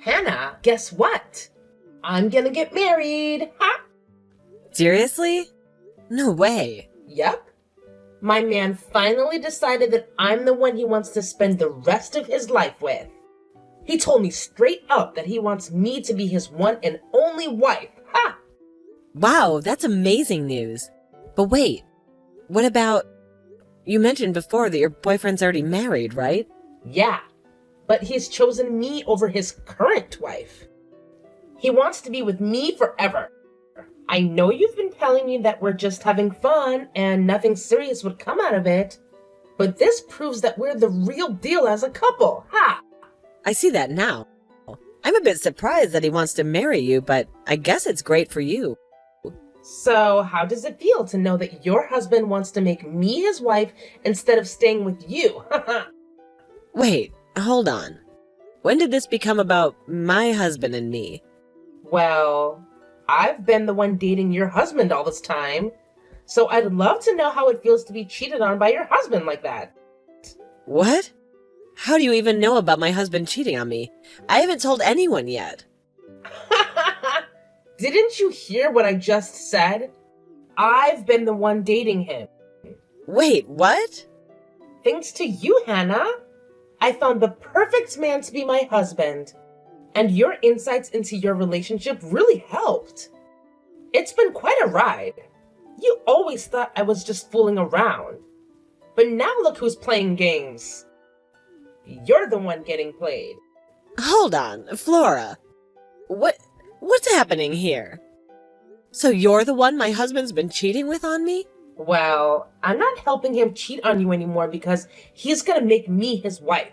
Hannah, guess what? I'm gonna get married. Ha! Seriously? No way. Yep. My man finally decided that I'm the one he wants to spend the rest of his life with. He told me straight up that he wants me to be his one and only wife. Ha! Wow, that's amazing news. But wait, what about... You mentioned before that your boyfriend's already married, right? Yeah, but he's chosen me over his current wife. He wants to be with me forever. I know you've been telling me that we're just having fun and nothing serious would come out of it, but this proves that we're the real deal as a couple. Ha! I see that now. I'm a bit surprised that he wants to marry you, but I guess it's great for you. So, how does it feel to know that your husband wants to make me his wife instead of staying with you? Wait, hold on. When did this become about my husband and me? Well, I've been the one dating your husband all this time, so I'd love to know how it feels to be cheated on by your husband like that. What? How do you even know about my husband cheating on me? I haven't told anyone yet. Didn't you hear what I just said? I've been the one dating him. Wait, what? Thanks to you, Hannah. I found the perfect man to be my husband, and your insights into your relationship really helped. It's been quite a ride. You always thought I was just fooling around, but now look who's playing games. You're the one getting played. Hold on, Flora. What's happening here? So you're the one my husband's been cheating with on me? Well, I'm not helping him cheat on you anymore because he's gonna make me his wife.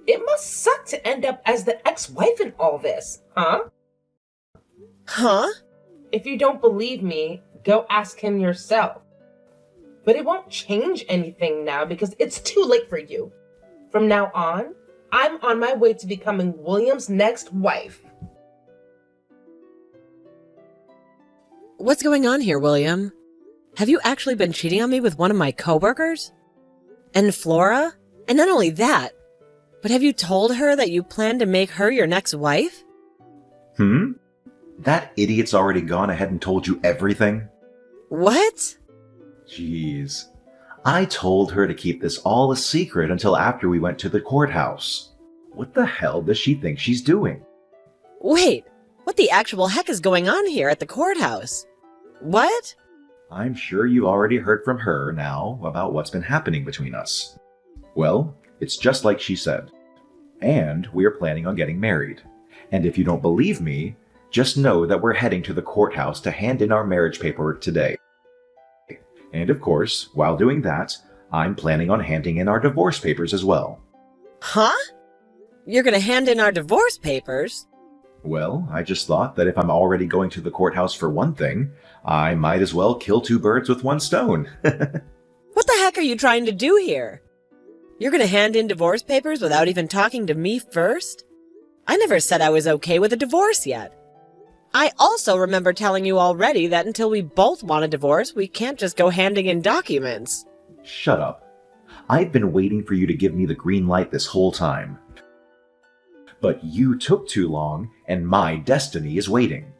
It must suck to end up as the ex-wife in all this, huh? Huh? If you don't believe me, go ask him yourself. But it won't change anything now because it's too late for you. From now on, I'm on my way to becoming William's next wife. What's going on here, William? Have you actually been cheating on me with one of my coworkers? And Flora? And not only that, but have you told her that you plan to make her your next wife? That idiot's already gone ahead and told you everything? What? Jeez. I told her to keep this all a secret until after we went to the courthouse. What the hell does she think she's doing? Wait, what the actual heck is going on here at the courthouse? What? I'm sure you already heard from her now about what's been happening between us. Well, it's just like she said. And we're planning on getting married. And if you don't believe me, just know that we're heading to the courthouse to hand in our marriage paperwork today. And of course, while doing that, I'm planning on handing in our divorce papers as well. Huh? You're gonna hand in our divorce papers? Well, I just thought that if I'm already going to the courthouse for one thing, I might as well kill two birds with one stone. What the heck are you trying to do here? You're gonna hand in divorce papers without even talking to me first? I never said I was okay with a divorce yet. I also remember telling you already that until we both want a divorce, we can't just go handing in documents. Shut up. I've been waiting for you to give me the green light this whole time. But you took too long, and my destiny is waiting.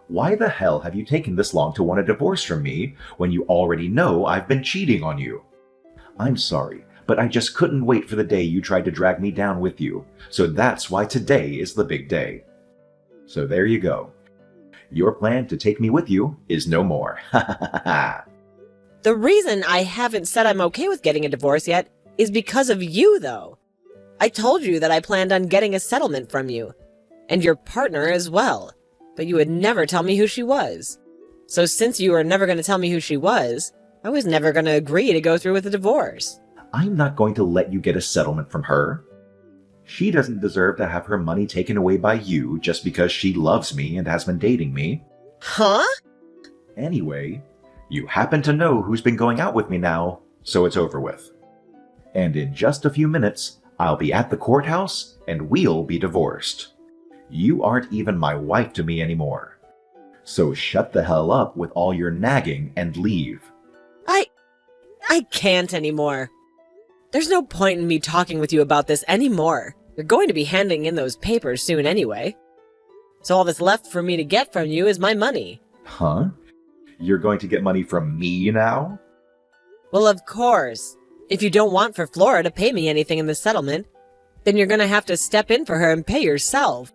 Why the hell have you taken this long to want a divorce from me when you already know I've been cheating on you? I'm sorry, but I just couldn't wait for the day you tried to drag me down with you, so that's why today is the big day. So there you go. Your plan to take me with you is no more. Ha ha ha ha. The reason I haven't said I'm okay with getting a divorce yet is because of you, though. I told you that I planned on getting a settlement from you, and your partner as well, but you would never tell me who she was. So since you were never going to tell me who she was, I was never going to agree to go through with a divorce. I'm not going to let you get a settlement from her. She doesn't deserve to have her money taken away by you just because she loves me and has been dating me. Huh? Anyway, you happen to know who's been going out with me now, so it's over with. And in just a few minutes, I'll be at the courthouse and we'll be divorced. You aren't even my wife to me anymore. So shut the hell up with all your nagging and leave. I can't anymore. There's no point in me talking with you about this anymore. You're going to be handing in those papers soon anyway. So all that's left for me to get from you is my money. Huh? You're going to get money from me now? Well, of course. If you don't want for Flora to pay me anything in the settlement, then you're gonna have to step in for her and pay yourself.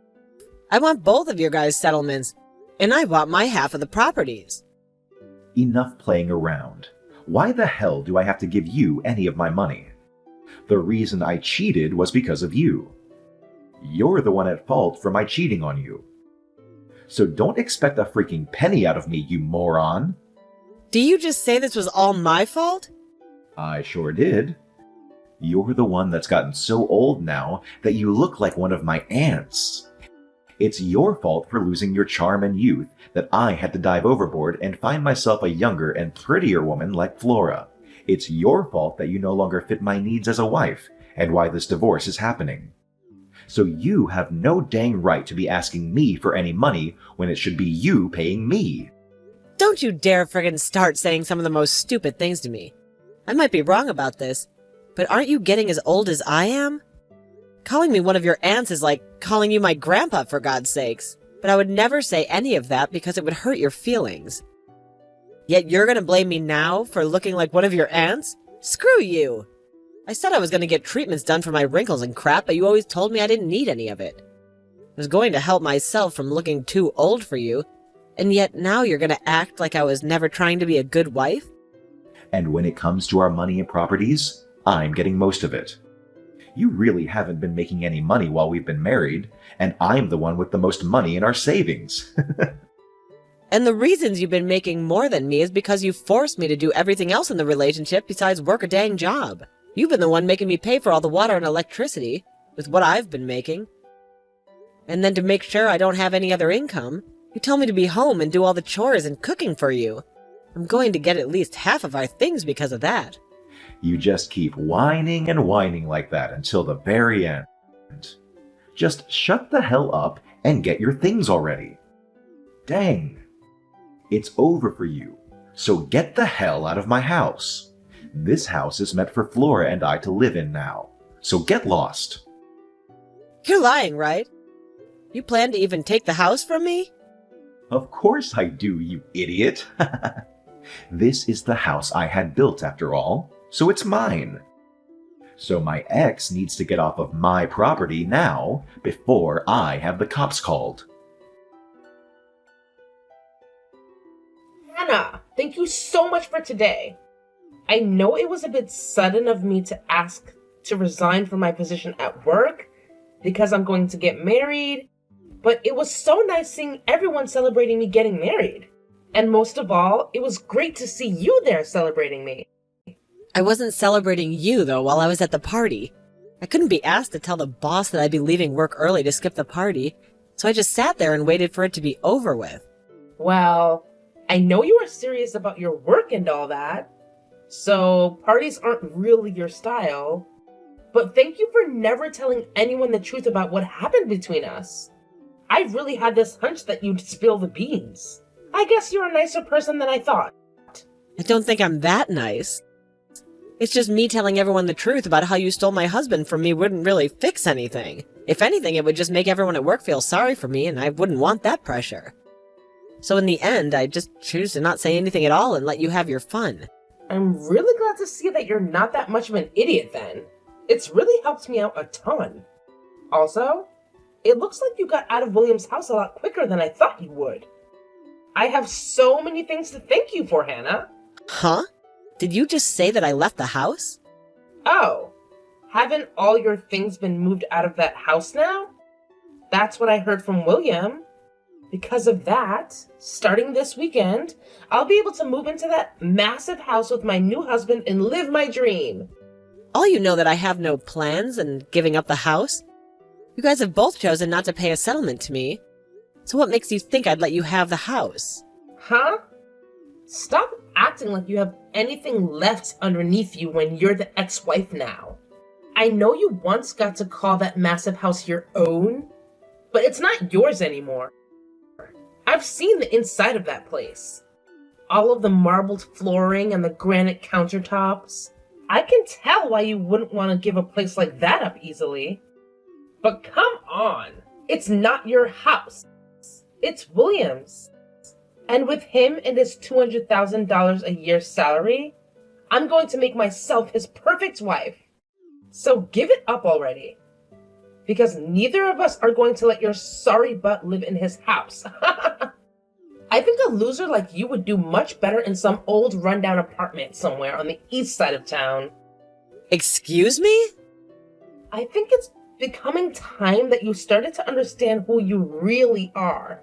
I want both of your guys' settlements, and I want my half of the properties. Enough playing around. Why the hell do I have to give you any of my money? The reason I cheated was because of you. You're the one at fault for my cheating on you. So don't expect a freaking penny out of me, you moron. Do you just say this was all my fault? I sure did. You're the one that's gotten so old now that you look like one of my aunts. It's your fault for losing your charm and youth that I had to dive overboard and find myself a younger and prettier woman like Flora. It's your fault that you no longer fit my needs as a wife and why this divorce is happening. So you have no dang right to be asking me for any money when it should be you paying me. Don't you dare friggin' start saying some of the most stupid things to me. I might be wrong about this, but aren't you getting as old as I am? Calling me one of your aunts is like calling you my grandpa, for God's sakes. But I would never say any of that because it would hurt your feelings. Yet you're gonna blame me now for looking like one of your aunts? Screw you! I said I was gonna get treatments done for my wrinkles and crap, but you always told me I didn't need any of it. I was going to help myself from looking too old for you, and yet now you're gonna act like I was never trying to be a good wife? And when it comes to our money and properties, I'm getting most of it. You really haven't been making any money while we've been married, and I'm the one with the most money in our savings. And the reasons you've been making more than me is because you forced me to do everything else in the relationship besides work a dang job. You've been the one making me pay for all the water and electricity, with what I've been making. And then to make sure I don't have any other income, you tell me to be home and do all the chores and cooking for you. I'm going to get at least half of our things because of that. You just keep whining and whining like that until the very end. Just shut the hell up and get your things already. Dang. It's over for you, so get the hell out of my house. This house is meant for Flora and I to live in now, so get lost. You're lying, right? You plan to even take the house from me? Of course I do, you idiot. This is the house I had built after all, so it's mine. So my ex needs to get off of my property now before I have the cops called. Hannah, thank you so much for today. I know it was a bit sudden of me to ask to resign from my position at work because I'm going to get married, but it was so nice seeing everyone celebrating me getting married. And most of all, it was great to see you there celebrating me. I wasn't celebrating you, though, while I was at the party. I couldn't be asked to tell the boss that I'd be leaving work early to skip the party, so I just sat there and waited for it to be over with. Well, I know you are serious about your work and all that, so parties aren't really your style, but thank you for never telling anyone the truth about what happened between us. I really had this hunch that you'd spill the beans. I guess you're a nicer person than I thought. I don't think I'm that nice. It's just me telling everyone the truth about how you stole my husband from me wouldn't really fix anything. If anything, it would just make everyone at work feel sorry for me, and I wouldn't want that pressure. So in the end, I just choose to not say anything at all and let you have your fun. I'm really glad to see that you're not that much of an idiot then. It's really helped me out a ton. Also, it looks like you got out of William's house a lot quicker than I thought you would. I have so many things to thank you for, Hannah. Huh? Did you just say that I left the house? Oh, haven't all your things been moved out of that house now? That's what I heard from William. Because of that, starting this weekend, I'll be able to move into that massive house with my new husband and live my dream. All you know that I have no plans and giving up the house? You guys have both chosen not to pay a settlement to me. So what makes you think I'd let you have the house? Huh? Stop acting like you have anything left underneath you when you're the ex-wife now. I know you once got to call that massive house your own, but it's not yours anymore. I've seen the inside of that place. All of the marbled flooring and the granite countertops. I can tell why you wouldn't want to give a place like that up easily. But come on, it's not your house. It's William's. And with him and his $200,000 a year salary, I'm going to make myself his perfect wife. So give it up already. Because neither of us are going to let your sorry butt live in his house. I think a loser like you would do much better in some old rundown apartment somewhere on the east side of town. Excuse me? I think it's becoming time that you started to understand who you really are.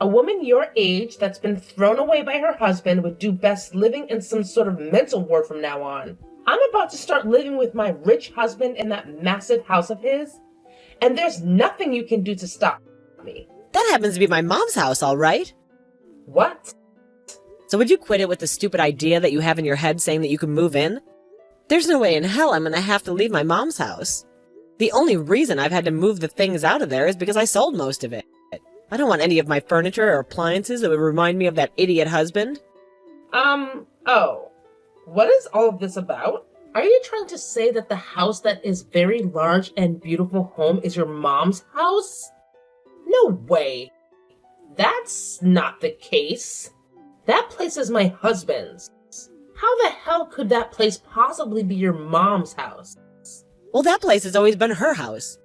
A woman your age that's been thrown away by her husband would do best living in some sort of mental ward from now on. I'm about to start living with my rich husband in that massive house of his, and there's nothing you can do to stop me. That happens to be my mom's house, all right. What? So would you quit it with the stupid idea that you have in your head saying that you can move in? There's no way in hell I'm gonna have to leave my mom's house. The only reason I've had to move the things out of there is because I sold most of it. I don't want any of my furniture or appliances that would remind me of that idiot husband. What is all of this about? Are you trying to say that the house that is very large and beautiful home is your mom's house? No way. That's not the case. That place is my husband's. How the hell could that place possibly be your mom's house? Well, that place has always been her house.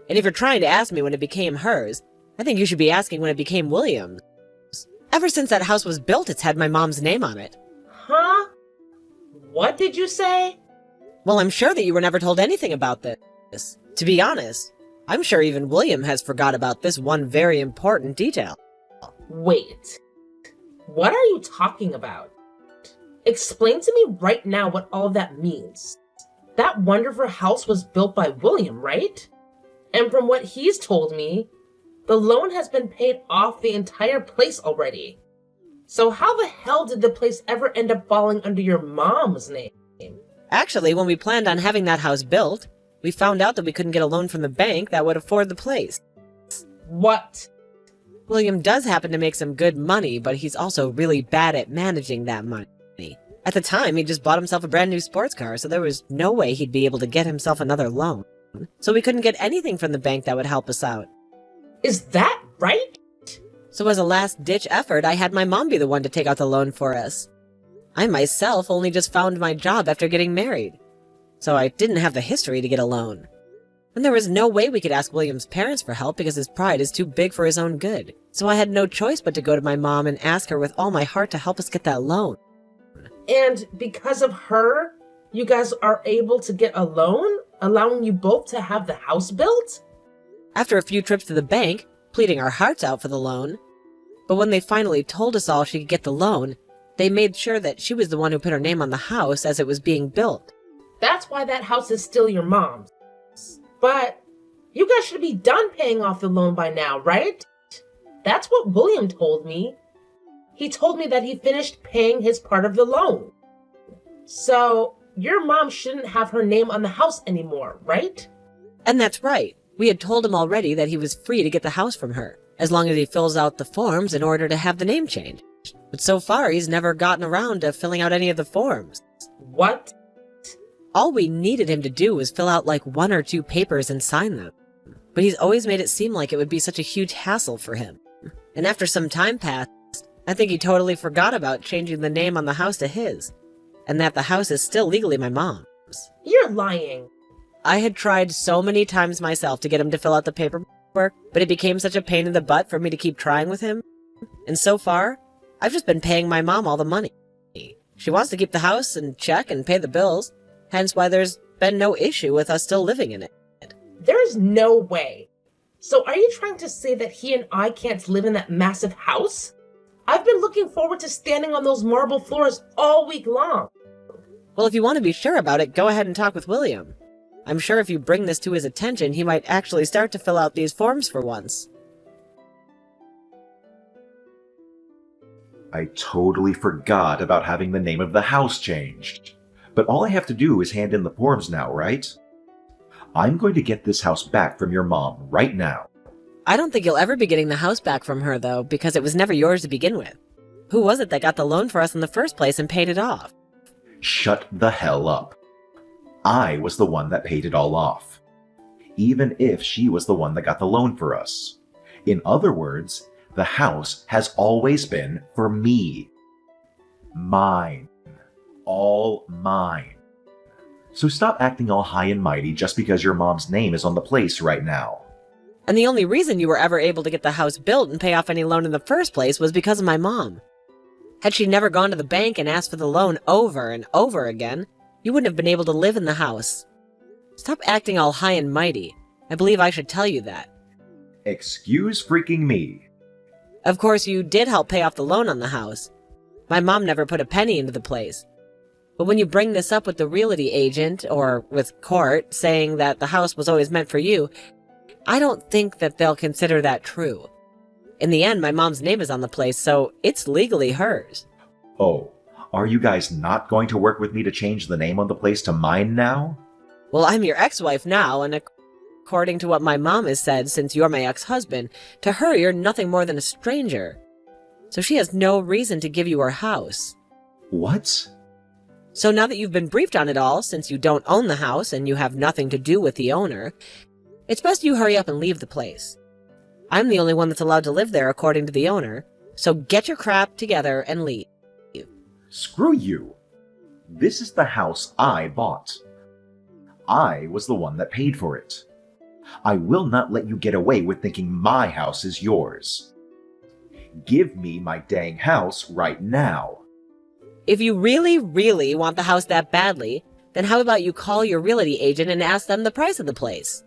And if you're trying to ask me when it became hers, I think you should be asking when it became William's. Ever since that house was built, it's had my mom's name on it. Huh? What did you say? Well, I'm sure that you were never told anything about this. To be honest, I'm sure even William has forgot about this one very important detail. Wait. What are you talking about? Explain to me right now what all that means. That wonderful house was built by William, right? And from what he's told me, the loan has been paid off the entire place already. So how the hell did the place ever end up falling under your mom's name? Actually, when we planned on having that house built, we found out that we couldn't get a loan from the bank that would afford the place. What? William does happen to make some good money, but he's also really bad at managing that money. At the time, he just bought himself a brand new sports car, so there was no way he'd be able to get himself another loan. So we couldn't get anything from the bank that would help us out. Is that right? So as a last-ditch effort, I had my mom be the one to take out the loan for us. I myself only just found my job after getting married, so I didn't have the history to get a loan. And there was no way we could ask William's parents for help because his pride is too big for his own good. So I had no choice but to go to my mom and ask her with all my heart to help us get that loan. And because of her, you guys are able to get a loan, allowing you both to have the house built? After a few trips to the bank, pleading our hearts out for the loan. But when they finally told us all she could get the loan, they made sure that she was the one who put her name on the house as it was being built. That's why that house is still your mom's. But you guys should be done paying off the loan by now, right? That's what William told me. He told me that he finished paying his part of the loan. So your mom shouldn't have her name on the house anymore, right? And that's right. We had told him already that he was free to get the house from her, as long as he fills out the forms in order to have the name changed. But so far, he's never gotten around to filling out any of the forms. What? All we needed him to do was fill out like 1 or 2 papers and sign them. But he's always made it seem like it would be such a huge hassle for him. And after some time passed, I think he totally forgot about changing the name on the house to his, and that the house is still legally my mom's. You're lying. I had tried so many times myself to get him to fill out the paperwork, but it became such a pain in the butt for me to keep trying with him. And so far, I've just been paying my mom all the money. She wants to keep the house in check and pay the bills, hence why there's been no issue with us still living in it. There's no way. So are you trying to say that he and I can't live in that massive house? I've been looking forward to standing on those marble floors all week long. Well, if you want to be sure about it, go ahead and talk with William. I'm sure if you bring this to his attention, he might actually start to fill out these forms for once. I totally forgot about having the name of the house changed. But all I have to do is hand in the forms now, right? I'm going to get this house back from your mom right now. I don't think you'll ever be getting the house back from her, though, because it was never yours to begin with. Who was it that got the loan for us in the first place and paid it off? Shut the hell up. I was the one that paid it all off. even if she was the one that got the loan for us. In other words, the house has always been for me. Mine. All mine. So stop acting all high and mighty just because your mom's name is on the place right now. And the only reason you were ever able to get the house built and pay off any loan in the first place was because of my mom. Had she never gone to the bank and asked for the loan over and over again, you wouldn't have been able to live in the house. Stop acting all high and mighty. I believe I should tell you that. Excuse freaking me. Of course, you did help pay off the loan on the house. My mom never put a penny into the place. But when you bring this up with the realty agent, or with court, saying that the house was always meant for you, I don't think that they'll consider that true. In the end, my mom's name is on the place, so it's legally hers. Oh, are you guys not going to work with me to change the name on the place to mine now? Well, I'm your ex-wife now, and according to what my mom has said, since you're my ex-husband, to her you're nothing more than a stranger. So she has no reason to give you her house. What? So now that you've been briefed on it all, since you don't own the house and you have nothing to do with the owner, it's best you hurry up and leave the place. I'm the only one that's allowed to live there according to the owner, so get your crap together and leave. Screw you. This is the house I bought. I was the one that paid for it. I will not let you get away with thinking my house is yours. Give me my dang house right now. If you really, really want the house that badly, then how about you call your realty agent and ask them the price of the place?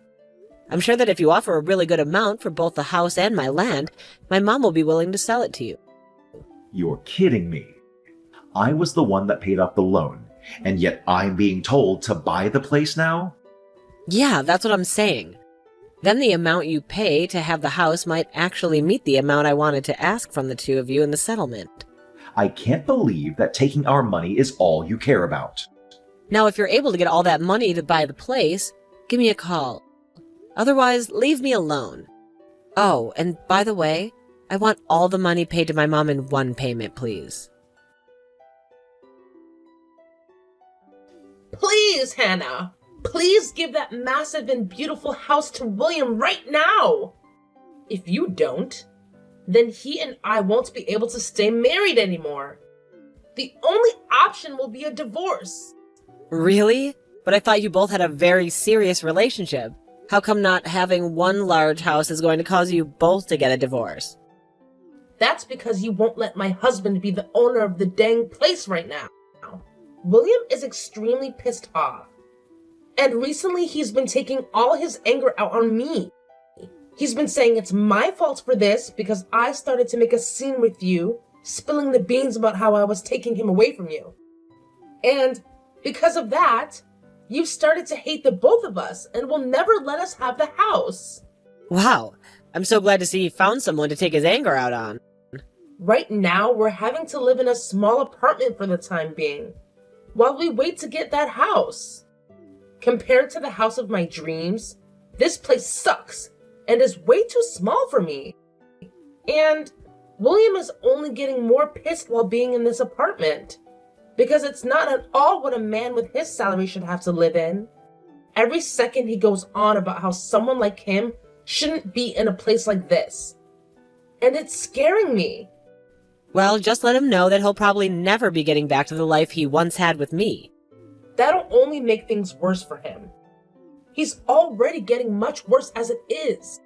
I'm sure that if you offer a really good amount for both the house and my land, my mom will be willing to sell it to you. You're kidding me. I was the one that paid off the loan, and yet I'm being told to buy the place now? Yeah, that's what I'm saying. Then the amount you pay to have the house might actually meet the amount I wanted to ask from the two of you in the settlement. I can't believe that taking our money is all you care about. Now, if you're able to get all that money to buy the place, give me a call. Otherwise, leave me alone. Oh, and by the way, I want all the money paid to my mom in one payment, please. Please, Hannah. Please give that massive and beautiful house to William right now. If you don't, then he and I won't be able to stay married anymore. The only option will be a divorce. Really? But I thought you both had a very serious relationship. How come not having one large house is going to cause you both to get a divorce? That's because you won't let my husband be the owner of the dang place right now. William is extremely pissed off. And recently he's been taking all his anger out on me. He's been saying it's my fault for this because I started to make a scene with you, spilling the beans about how I was taking him away from you. And because of that, you've started to hate the both of us and will never let us have the house. Wow, I'm so glad to see he found someone to take his anger out on. Right now, we're having to live in a small apartment for the time being, while we wait to get that house. Compared to the house of my dreams, this place sucks and is way too small for me. And William is only getting more pissed while being in this apartment, because it's not at all what a man with his salary should have to live in. Every second he goes on about how someone like him shouldn't be in a place like this. And it's scaring me. Well, just let him know that he'll probably never be getting back to the life he once had with me. That'll only make things worse for him. He's already getting much worse as it is.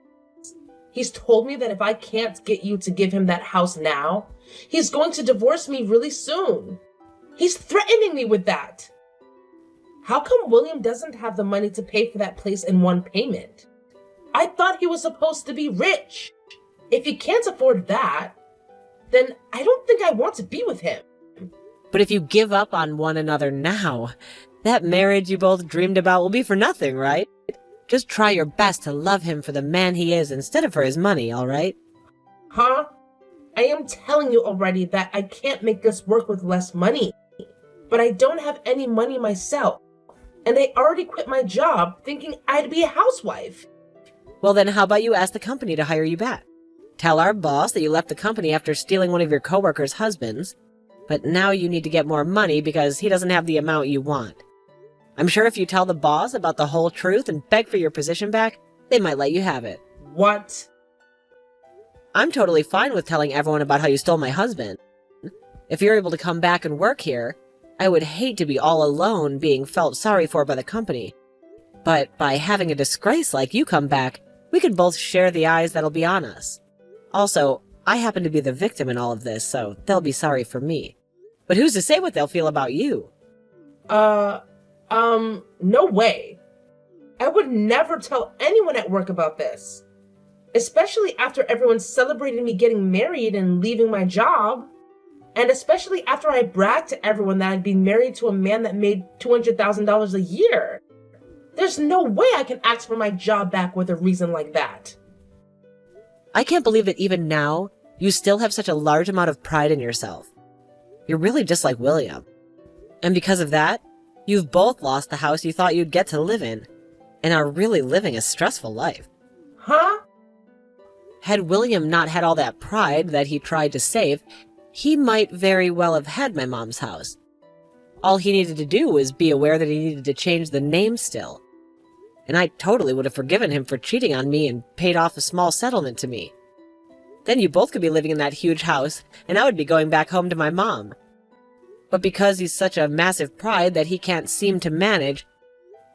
He's told me that if I can't get you to give him that house now, he's going to divorce me really soon. He's threatening me with that. How come William doesn't have the money to pay for that place in one payment? I thought he was supposed to be rich. If he can't afford that, then I don't think I want to be with him. But if you give up on one another now, that marriage you both dreamed about will be for nothing, right? Just try your best to love him for the man he is instead of for his money, all right? Huh? I am telling you already that I can't make this work with less money. But I don't have any money myself. And I already quit my job thinking I'd be a housewife. Well, then how about you ask the company to hire you back? Tell our boss that you left the company after stealing one of your coworkers' husbands, but now you need to get more money because he doesn't have the amount you want. I'm sure if you tell the boss about the whole truth and beg for your position back, they might let you have it. What? I'm totally fine with telling everyone about how you stole my husband. If you're able to come back and work here, I would hate to be all alone being felt sorry for by the company. But by having a disgrace like you come back, we could both share the eyes that'll be on us. Also, I happen to be the victim in all of this, so they'll be sorry for me. But who's to say what they'll feel about you? No way. I would never tell anyone at work about this. Especially after everyone celebrated me getting married and leaving my job. And especially after I bragged to everyone that I'd been married to a man that made $200,000 a year. There's no way I can ask for my job back with a reason like that. I can't believe that even now, you still have such a large amount of pride in yourself. You're really just like William. And because of that, you've both lost the house you thought you'd get to live in, and are really living a stressful life. Huh? Had William not had all that pride that he tried to save, he might very well have had my mom's house. All he needed to do was be aware that he needed to change the name still. And I totally would have forgiven him for cheating on me and paid off a small settlement to me. Then you both could be living in that huge house, and I would be going back home to my mom. But because he's such a massive pride that he can't seem to manage,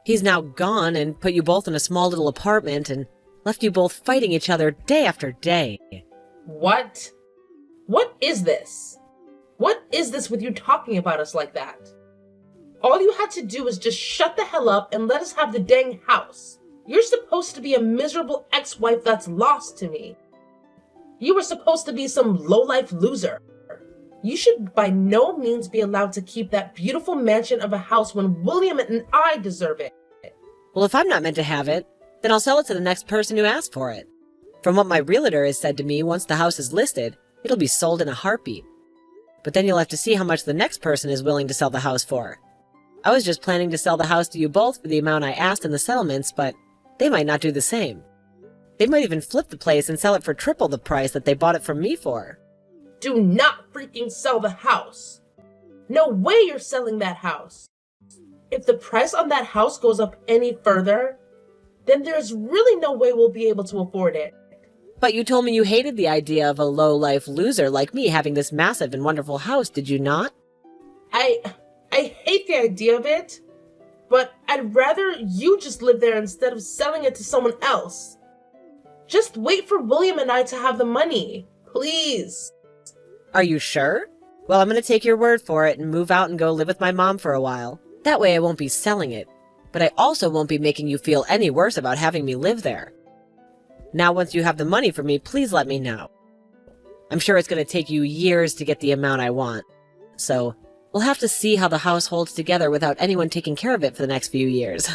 he's now gone and put you both in a small little apartment and left you both fighting each other day after day. What? What is this? What is this with you talking about us like that? All you had to do was just shut the hell up and let us have the dang house. You're supposed to be a miserable ex-wife that's lost to me. You were supposed to be some low-life loser. You should by no means be allowed to keep that beautiful mansion of a house when William and I deserve it. Well, if I'm not meant to have it, then I'll sell it to the next person who asks for it. From what my realtor has said to me, once the house is listed, it'll be sold in a heartbeat. But then you'll have to see how much the next person is willing to sell the house for. I was just planning to sell the house to you both for the amount I asked in the settlements, but they might not do the same. They might even flip the place and sell it for triple the price that they bought it from me for. Do not freaking sell the house. No way you're selling that house. If the price on that house goes up any further, then there's really no way we'll be able to afford it. But you told me you hated the idea of a low-life loser like me having this massive and wonderful house, did you not? I hate the idea of it, but I'd rather you just live there instead of selling it to someone else. Just wait for William and I to have the money, please. Are you sure? Well, I'm going to take your word for it and move out and go live with my mom for a while. That way I won't be selling it, but I also won't be making you feel any worse about having me live there. Now, once you have the money for me, please let me know. I'm sure it's going to take you years to get the amount I want, so we'll have to see how the house holds together without anyone taking care of it for the next few years.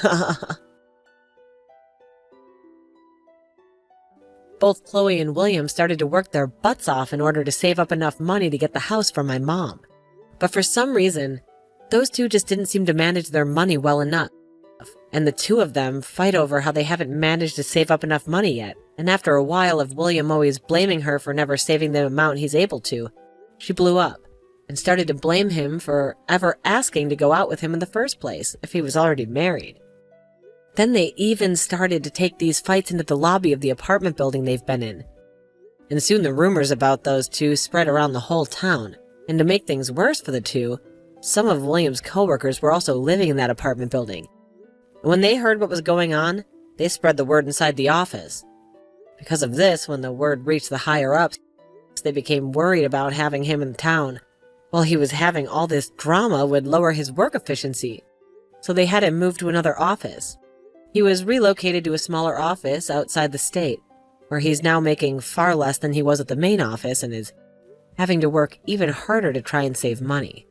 Both Chloe and William started to work their butts off in order to save up enough money to get the house for my mom. But for some reason, those two just didn't seem to manage their money well enough. And the two of them fight over how they haven't managed to save up enough money yet. And after a while of William always blaming her for never saving the amount he's able to, she blew up and started to blame him for ever asking to go out with him in the first place if he was already married. Then they even started to take these fights into the lobby of the apartment building they've been in. And soon the rumors about those two spread around the whole town. And to make things worse for the two, some of William's coworkers were also living in that apartment building. And when they heard what was going on, they spread the word inside the office. Because of this, when the word reached the higher-ups, they became worried about having him in town. While he was having all this drama would lower his work efficiency. So they had him moved to another office. He was relocated to a smaller office outside the state, where he's now making far less than he was at the main office and is having to work even harder to try and save money.